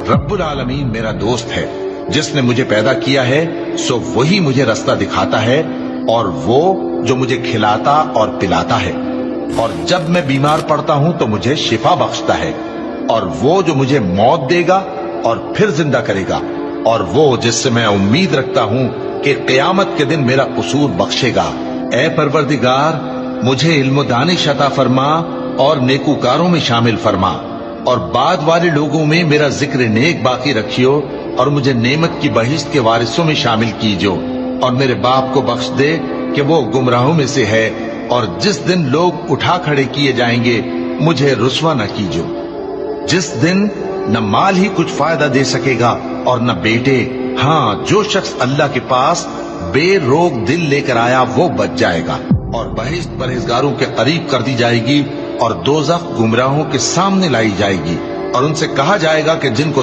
रब्बुल आलमीन मेरा दोस्त है, जिसने मुझे पैदा किया है सो वही मुझे रास्ता दिखाता है, और वो जो मुझे खिलाता और पिलाता है, और जब मैं बीमार पड़ता हूं तो मुझे शिफा बख्शता है, और वो जो मुझे मौत देगा और फिर जिंदा करेगा, और वो जिससे मैं उम्मीद रखता हूं कि क़यामत के दिन मेरा कसूर बख्शेगा। ए परवरदिगार, मुझे इल्म दानिश अता फरमा और नेकूकारों में शामिल फरमा, और बाद वाले लोगों में मेरा जिक्र नेक बाकी रखियो, और मुझे नेमत की बहिश्त के वारिसों में शामिल कीजो, और मेरे बाप को बख्श दे कि वो गुमराहों में से है, और जिस दिन लोग उठा खड़े किए जाएंगे मुझे रुस्वा न कीजो, जिस दिन न माल ही कुछ फायदा दे सकेगा और न बेटे। हाँ, जो शख्स अल्लाह के पास बेरोग दिल लेकर आया वो बच जाएगा, और बहिश्त परहेजगारों के करीब कर दी जाएगी, और दोज़ख गुमराहों के सामने लाई जाएगी, और उनसे कहा जाएगा कि जिनको